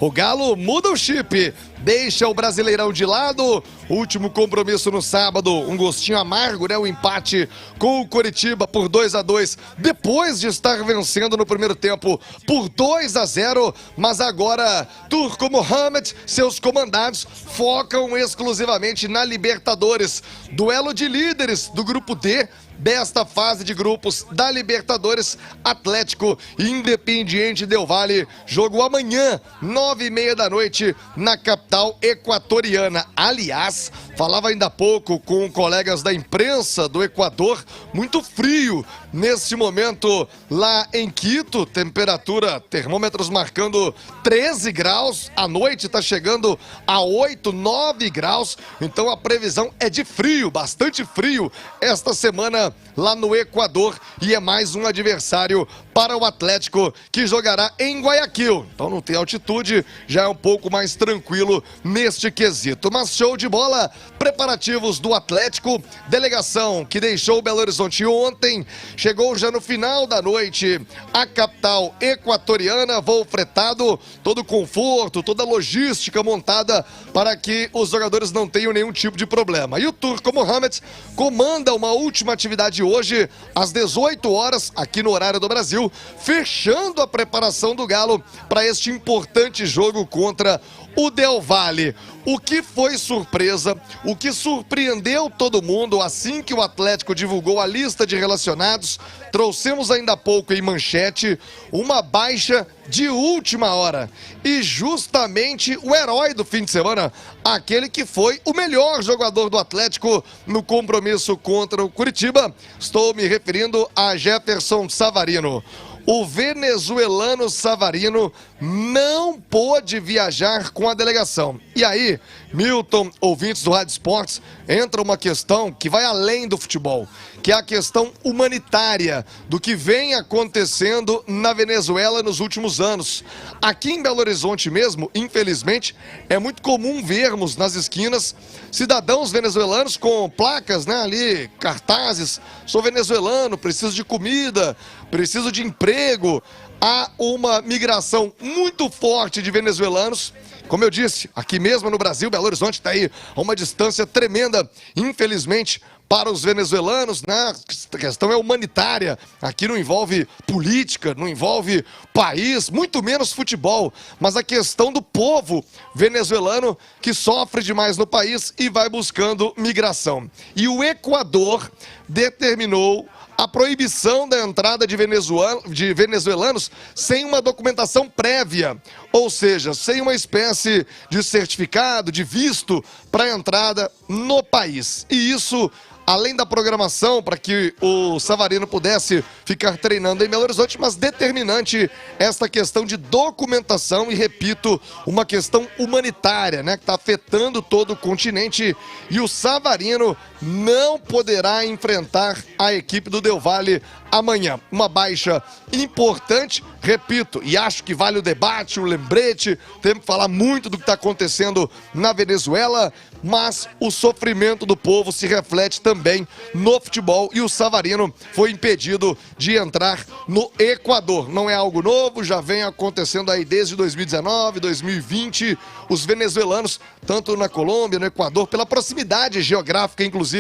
O Galo muda o chip, deixa o Brasileirão de lado. Último compromisso no sábado, um gostinho amargo, né? O empate com o Coritiba por 2-2, depois de estar vencendo no primeiro tempo por 2-0. Mas agora, Turco Mohamed, seus comandados focam exclusivamente na Libertadores. Duelo de líderes do grupo D desta fase de grupos da Libertadores. Atlético e Independiente Del Valle, jogo amanhã, 9h30 da noite, na capital equatoriana. Aliás, falava ainda há pouco com colegas da imprensa do Equador, muito frio neste momento lá em Quito, temperatura, termômetros marcando 13 graus, à noite está chegando a 8, 9 graus, então a previsão é de frio, bastante frio esta semana lá no Equador, e é mais um adversário para o Atlético, que jogará em Guayaquil. Então não tem altitude, já é um pouco mais tranquilo neste quesito. Mas show de bola, preparativos do Atlético, delegação que deixou Belo Horizonte ontem, chegou já no final da noite à capital equatoriana, voo fretado, todo conforto, toda logística montada para que os jogadores não tenham nenhum tipo de problema. E o Turco Mohamed comanda uma última atividade hoje, às 18 horas, aqui no horário do Brasil, fechando a preparação do Galo para este importante jogo contra o Del Valle. O que foi surpresa, o que surpreendeu todo mundo assim que o Atlético divulgou a lista de relacionados, trouxemos ainda há pouco em manchete uma baixa de última hora. E justamente o herói do fim de semana, aquele que foi o melhor jogador do Atlético no compromisso contra o Coritiba, estou me referindo a Jefferson Savarino. O venezuelano Savarino não pôde viajar com a delegação. E aí, Milton, ouvintes do Rádio Esportes, entra uma questão que vai além do futebol, que é a questão humanitária do que vem acontecendo na Venezuela nos últimos anos. Aqui em Belo Horizonte mesmo, infelizmente, é muito comum vermos nas esquinas cidadãos venezuelanos com placas, né, ali, cartazes: sou venezuelano, preciso de comida, preciso de emprego. Há uma migração muito forte de venezuelanos. Como eu disse, aqui mesmo no Brasil, Belo Horizonte está aí a uma distância tremenda, infelizmente, para os venezuelanos, né? A questão é humanitária, aqui não envolve política, não envolve país, muito menos futebol, mas a questão do povo venezuelano que sofre demais no país e vai buscando migração. E o Equador determinou a proibição da entrada de venezuelanos sem uma documentação prévia, ou seja, sem uma espécie de certificado, de visto para entrada no país. E isso, além da programação para que o Savarino pudesse ficar treinando em Belo Horizonte, mas determinante esta questão de documentação e, repito, uma questão humanitária, né, que está afetando todo o continente, e o Savarino não poderá enfrentar a equipe do Del Valle amanhã. Uma baixa importante, repito, e acho que vale o debate, o lembrete, temos que falar muito do que está acontecendo na Venezuela, mas o sofrimento do povo se reflete também no futebol, e o Savarino foi impedido de entrar no Equador. Não é algo novo, já vem acontecendo aí desde 2019, 2020, os venezuelanos, tanto na Colômbia, no Equador, pela proximidade geográfica, inclusive,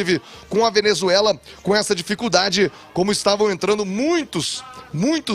com a Venezuela, com essa dificuldade, como estavam entrando muitos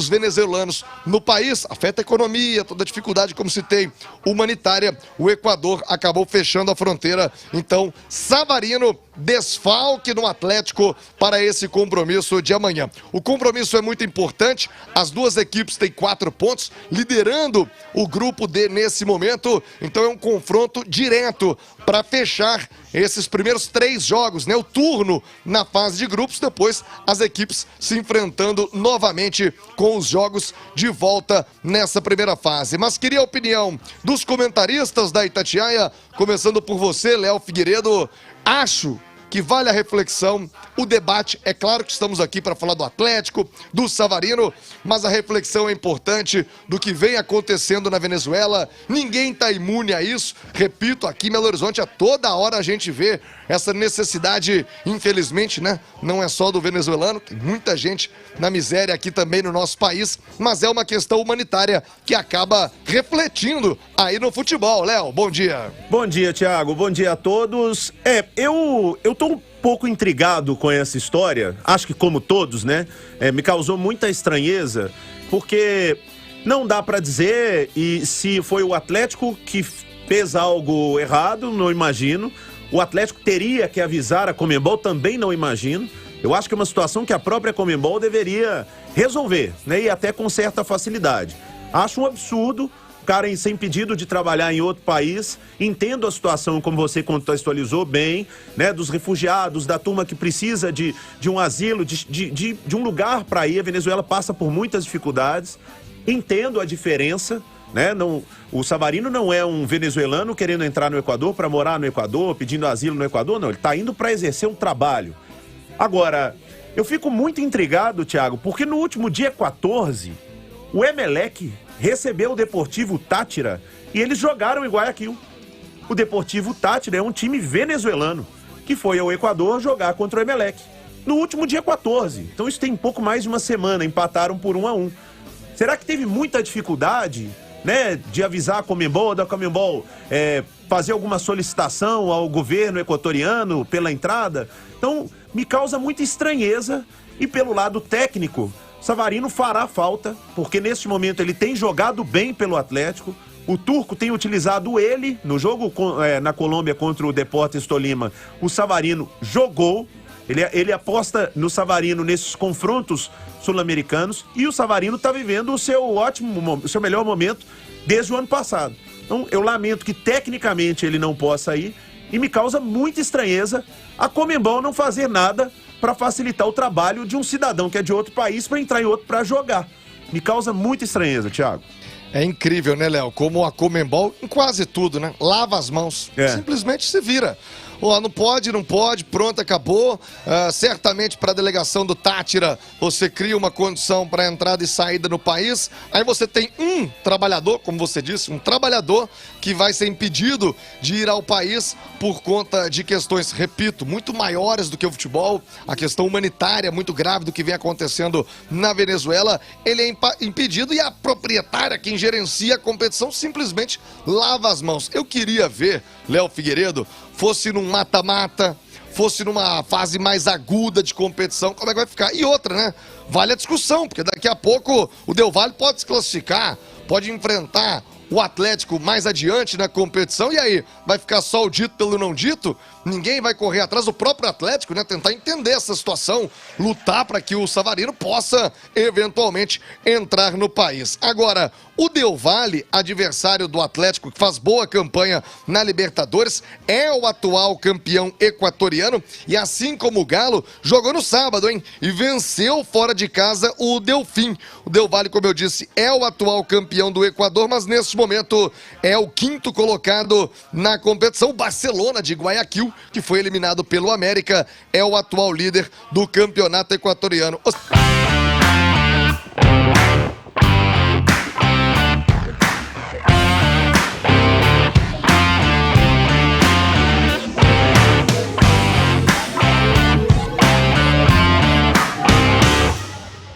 venezuelanos no país, afeta a economia, toda a dificuldade, como citei, humanitária, o Equador acabou fechando a fronteira. Então, Savarino, desfalque no Atlético para esse compromisso de amanhã. O compromisso é muito importante, as duas equipes têm 4 pontos, liderando o grupo D nesse momento, então é um confronto direto para fechar esses primeiros 3 jogos, né? O turno na fase de grupos, depois as equipes se enfrentando novamente com os jogos de volta nessa primeira fase. Mas queria a opinião dos comentaristas da Itatiaia, começando por você, Léo Figueiredo. Acho que vale a reflexão, o debate. É claro que estamos aqui para falar do Atlético, do Savarino, mas a reflexão é importante do que vem acontecendo na Venezuela. Ninguém está imune a isso. Repito, aqui em Belo Horizonte, a toda hora a gente vê essa necessidade, infelizmente, né? Não é só do venezuelano, tem muita gente na miséria aqui também no nosso país, mas é uma questão humanitária que acaba refletindo aí no futebol. Léo, bom dia. Bom dia, Thiago. Bom dia a todos. Eu tô um pouco intrigado com essa história, acho que como todos, né? Me causou muita estranheza, porque não dá pra dizer e se foi o Atlético que fez algo errado, não imagino. O Atlético teria que avisar a Conmebol, também não imagino. Eu acho que é uma situação que a própria Conmebol deveria resolver, né? E até com certa facilidade. Acho um absurdo o cara ser impedido de trabalhar em outro país. Entendo a situação, como você contextualizou bem, né? Dos refugiados, da turma que precisa de um asilo, de um lugar para ir. A Venezuela passa por muitas dificuldades. Entendo a diferença. Né? Não, o Savarino não é um venezuelano querendo entrar no Equador para morar no Equador, pedindo asilo no Equador, não. Ele está indo para exercer um trabalho. Agora, eu fico muito intrigado, Thiago, porque no último dia 14, o Emelec recebeu o Deportivo Táchira e eles jogaram em Guayaquil. O Deportivo Táchira é um time venezuelano que foi ao Equador jogar contra o Emelec no último dia 14. Então isso tem pouco mais de uma semana, empataram por 1-1. Será que teve muita dificuldade, né, de avisar a Conmebol, da Conmebol fazer alguma solicitação ao governo equatoriano pela entrada? Então, me causa muita estranheza. E pelo lado técnico, Savarino fará falta, porque neste momento ele tem jogado bem pelo Atlético. O turco tem utilizado ele no jogo na Colômbia contra o Deportes Tolima. O Savarino jogou. Ele aposta no Savarino nesses confrontos sul-americanos e o Savarino está vivendo o seu melhor momento desde o ano passado. Então, eu lamento que tecnicamente ele não possa ir e me causa muita estranheza a Conmebol não fazer nada para facilitar o trabalho de um cidadão que é de outro país para entrar em outro para jogar. Me causa muita estranheza, Thiago. É incrível, né, Léo? Como a Conmebol, em quase tudo, né? Lava as mãos. Simplesmente se vira. Não pode, pronto, acabou. Certamente para a delegação do Táchira, você cria uma condição para entrada e saída no país. Aí você tem um trabalhador, como você disse, um trabalhador que vai ser impedido de ir ao país por conta de questões, repito, muito maiores do que o futebol. A questão humanitária muito grave do que vem acontecendo na Venezuela. Ele é impedido e a proprietária, quem gerencia a competição, simplesmente lava as mãos. Eu queria ver, Léo Figueiredo, fosse num mata-mata, fosse numa fase mais aguda de competição, como é que vai ficar? E outra, né? Vale a discussão, porque daqui a pouco o Del Valle pode se classificar, pode enfrentar o Atlético mais adiante na competição, e aí? Vai ficar só o dito pelo não dito? Ninguém vai correr atrás do próprio Atlético, né? Tentar entender essa situação, lutar para que o Savarino possa, eventualmente, entrar no país. Agora, o Del Valle, adversário do Atlético, que faz boa campanha na Libertadores, é o atual campeão equatoriano, e assim como o Galo, jogou no sábado, hein? E venceu fora de casa o Delfim. O Del Valle, como eu disse, é o atual campeão do Equador, mas neste momento é o quinto colocado na competição. O Barcelona de Guayaquil, que foi eliminado pelo América, é o atual líder do campeonato equatoriano.